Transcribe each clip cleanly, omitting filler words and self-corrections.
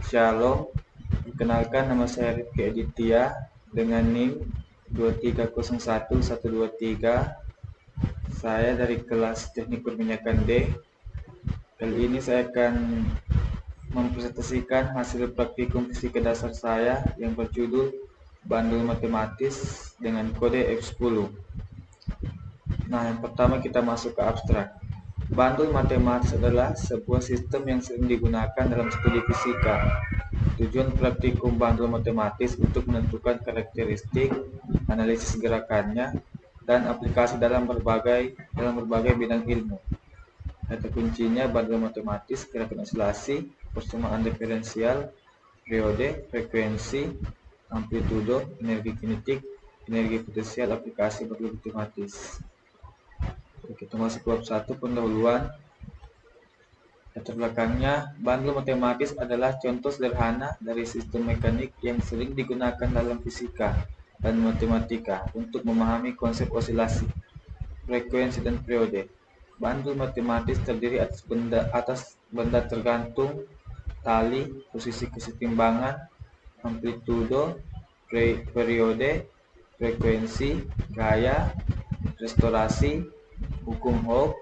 Shalom, perkenalkan nama saya Rifki Aditya dengan NIM 2301123. Saya dari kelas Teknik Perminyakan D. Kali ini saya akan mempresentasikan hasil praktikum fisika dasar saya yang berjudul Bandul Matematis dengan kode F10. Nah, yang pertama kita masuk ke abstrak. Bandul matematis adalah sebuah sistem yang sering digunakan dalam studi fisika. Tujuan praktikum bandul matematis untuk menentukan karakteristik, analisis gerakannya, dan aplikasi dalam berbagai bidang ilmu. Kata kuncinya bandul matematis, gerakan osilasi, persamaan diferensial, periode, frekuensi, amplitudo, energi kinetik, energi potensial, aplikasi bandul matematis. Kita masuk ke bab 1, pendahuluan. Latar belakangnya, bandul matematis adalah contoh sederhana dari sistem mekanik yang sering digunakan dalam fisika dan matematika untuk memahami konsep osilasi, frekuensi, dan periode. Bandul matematis terdiri atas benda tergantung, tali, posisi kesetimbangan, amplitudo, periode, frekuensi, gaya, restorasi, hukum Hooke.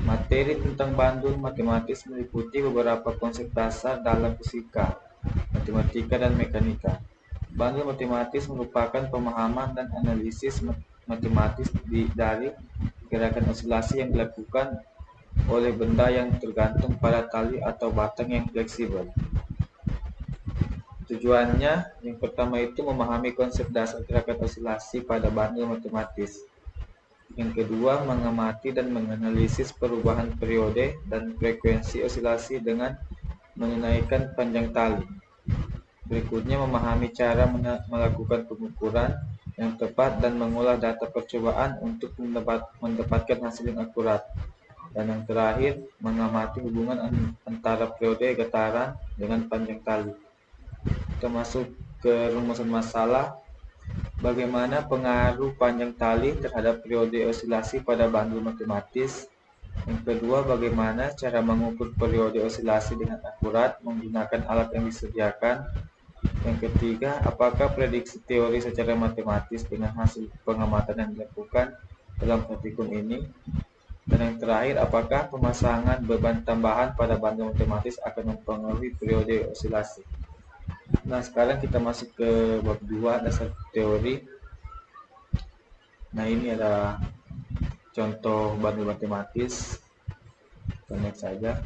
Materi tentang bandul matematis meliputi beberapa konsep dasar dalam fisika, matematika, dan mekanika. Bandul matematis merupakan pemahaman dan analisis matematis dari gerakan osilasi yang dilakukan oleh benda yang tergantung pada tali atau batang yang fleksibel. Tujuannya, yang pertama itu memahami konsep dasar gerakan osilasi pada bandul matematis. Yang kedua, mengamati dan menganalisis perubahan periode dan frekuensi osilasi dengan menunaikan panjang tali. Berikutnya, memahami cara melakukan pengukuran yang tepat dan mengolah data percobaan untuk mendapatkan hasil yang akurat. Dan yang terakhir, mengamati hubungan antara periode getaran dengan panjang tali. Kita masuk ke rumusan masalah. Bagaimana pengaruh panjang tali terhadap periode osilasi pada bandul matematis? Yang kedua, bagaimana cara mengukur periode osilasi dengan akurat menggunakan alat yang disediakan? Yang ketiga, apakah prediksi teori secara matematis dengan hasil pengamatan yang dilakukan dalam praktikum ini? Dan yang terakhir, apakah pemasangan beban tambahan pada bandul matematis akan mempengaruhi periode osilasi? Nah, sekarang kita masuk ke bab 2, dasar teori. Nah, ini ada contoh bandul matematis. Kita lihat saja.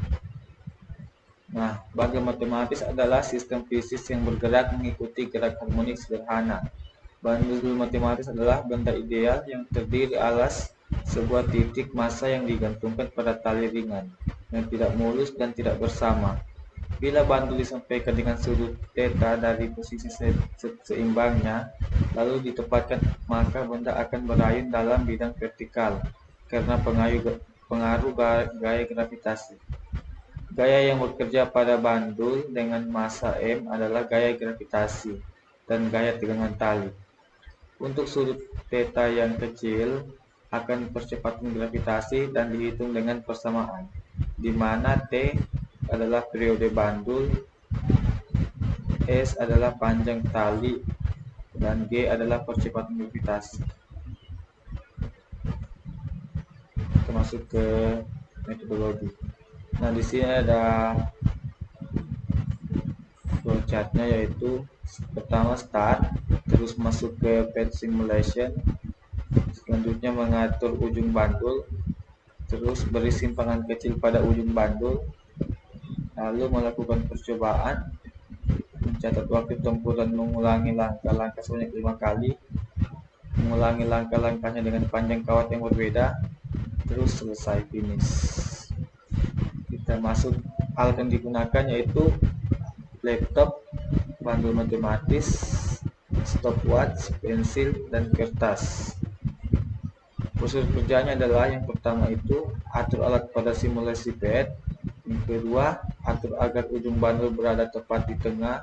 Nah, bandul matematis adalah sistem fisik yang bergerak mengikuti gerak harmonik sederhana. Bandul matematis adalah benda ideal yang terdiri atas sebuah titik massa yang digantungkan pada tali ringan, yang tidak mulus dan tidak bersama. Bila bandul disampaikan dengan sudut theta dari posisi seimbangnya, lalu ditempatkan, maka benda akan berayun dalam bidang vertikal karena pengaruh gaya gravitasi. Gaya yang bekerja pada bandul dengan massa M adalah gaya gravitasi dan gaya tegangan tali. Untuk sudut theta yang kecil akan percepatan gravitasi dan dihitung dengan persamaan, di mana T adalah periode bandul, S adalah panjang tali, dan G adalah percepatan gravitasi. Kita masuk ke metodologi. Nah, di sini ada flowchartnya, yaitu pertama start, terus masuk ke path simulation, selanjutnya mengatur ujung bandul, terus beri simpangan kecil pada ujung bandul, lalu melakukan percobaan, mencatat waktu tempuh dan mengulangi langkah-langkah sebanyak 5 kali, mengulangi langkah-langkahnya dengan panjang kawat yang berbeda, terus selesai, finish. Kita masuk alat yang digunakan, yaitu laptop, bandul matematis, stopwatch, pensil, dan kertas. Prosedur kerjanya adalah yang pertama itu atur alat pada simulasi pad. Yang kedua, atur agar ujung bandul berada tepat di tengah.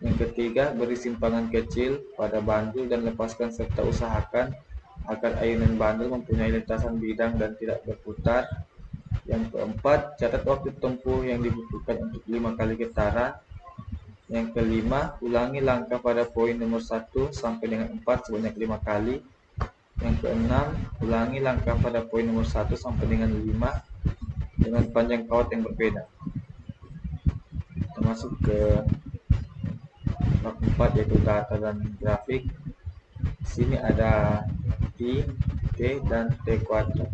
Yang ketiga, beri simpangan kecil pada bandul dan lepaskan serta usahakan agar ayunan bandul mempunyai lintasan bidang dan tidak berputar. Yang keempat, catat waktu tempuh yang dibutuhkan untuk 5 kali getaran. Yang kelima, ulangi langkah pada poin nomor 1 sampai dengan 4 sebanyak 5 kali. Yang keenam, ulangi langkah pada poin nomor 1 sampai dengan 5 dengan panjang kawat yang berbeda. Kita masuk ke bab 4 yaitu data dan grafik. Di sini ada I, T, dan T kuadrat.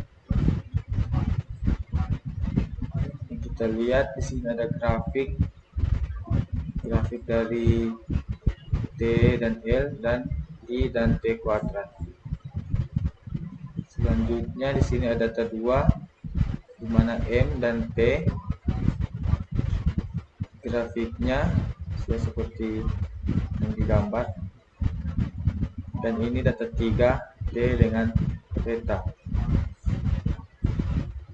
Kita lihat di sini ada grafik dari T dan L dan I dan T kuadrat. Selanjutnya di sini ada data 2 di mana M dan T grafiknya sudah seperti yang digambar. Dan ini data 3 T dengan theta.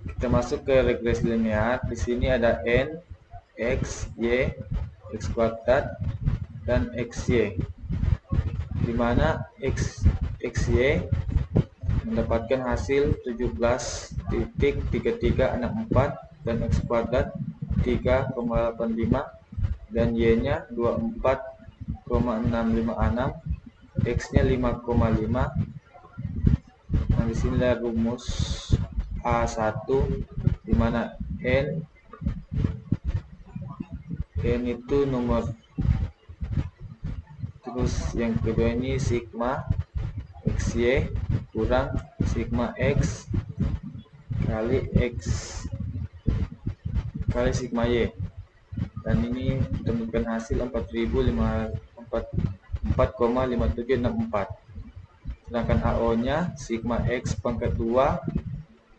Kita masuk ke regresi linear. Di sini ada N, X, Y, X kuadrat, dan XY. Di mana XY mendapatkan hasil 17.3364 dan X kuadrat 3,85 dan Y-nya 24,656, X-nya 5,5. Nah, di sini ada rumus A1 di mana N itu nomor, terus yang kedua ini sigma XY kurang sigma X kali sigma Y, dan ini ditemukan hasil 4,5764. Sedangkan AO nya sigma X pangkat 2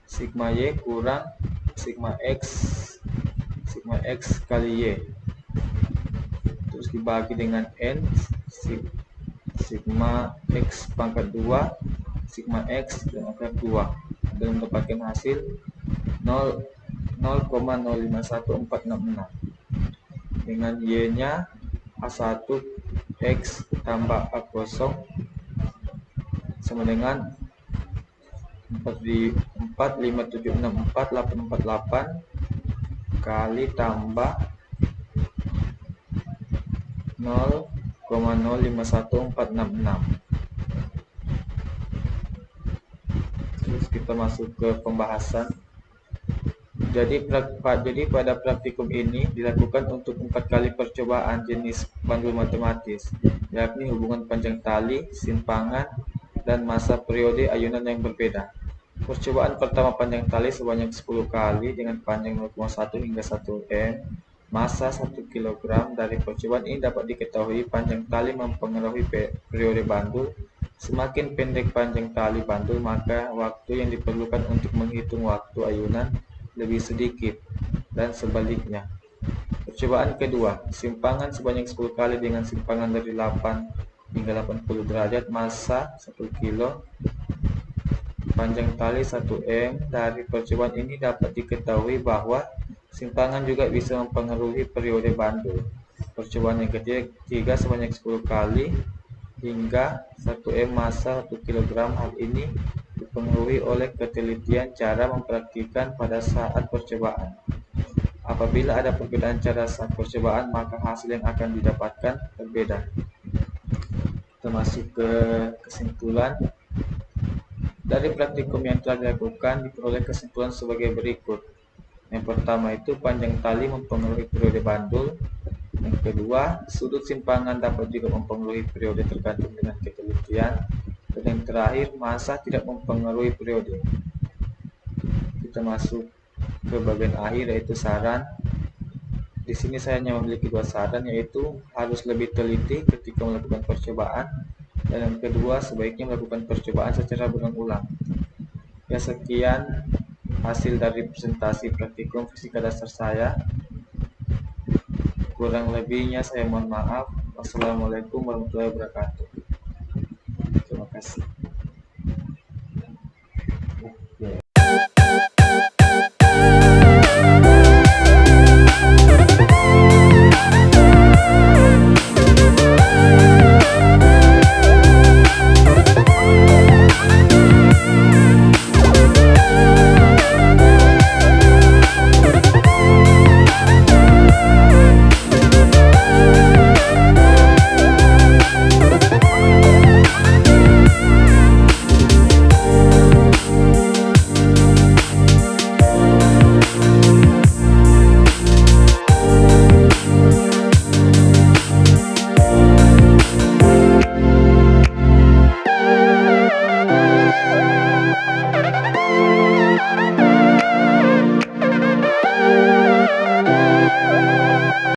sigma Y kurang sigma X kali Y, terus dibagi dengan N sigma X pangkat 2 sigma X dan akar 2 dan mendapatkan hasil 0,051466 dengan Y nya A1 X tambah A0 sama dengan 45764,848 kali tambah 0,051466. Terus kita masuk ke pembahasan. Jadi pada praktikum ini dilakukan untuk 4 kali percobaan jenis bandul matematis, yakni hubungan panjang tali, simpangan, dan masa periode ayunan yang berbeda. Percobaan pertama panjang tali sebanyak 10 kali dengan panjang 0,1 hingga 1 m, masa 1 kg. Dari percobaan ini dapat diketahui panjang tali mempengaruhi periode bandul. Semakin pendek panjang tali bandul, maka waktu yang diperlukan untuk menghitung waktu ayunan lebih sedikit, dan sebaliknya. Percobaan kedua, simpangan sebanyak 10 kali dengan simpangan dari 8 hingga 80 derajat, masa 1 kilo, panjang tali 1 m. Dari percobaan ini dapat diketahui bahwa simpangan juga bisa mempengaruhi periode bandul. Percobaan yang ketiga sebanyak 10 kali hingga 1 m, masa 1 kg. Hal ini dipengaruhi oleh ketelitian cara mempraktikkan pada saat percobaan. Apabila ada perbedaan cara saat percobaan, maka hasil yang akan didapatkan berbeda. Kita masuk ke kesimpulan. Dari praktikum yang telah dilakukan, diperoleh kesimpulan sebagai berikut. Yang pertama itu panjang tali mempengaruhi periode bandul. Yang kedua, sudut simpangan dapat juga mempengaruhi periode tergantung dengan ketelitian. Dan yang terakhir, masa tidak mempengaruhi periode. Kita masuk ke bagian akhir, yaitu saran. Di sini saya hanya memiliki 2 saran, yaitu harus lebih teliti ketika melakukan percobaan, dan yang kedua sebaiknya melakukan percobaan secara berulang-ulang. Ya, sekian hasil dari presentasi praktikum fisika dasar saya. Kurang lebihnya saya mohon maaf. Wassalamualaikum warahmatullahi wabarakatuh. Terima kasih.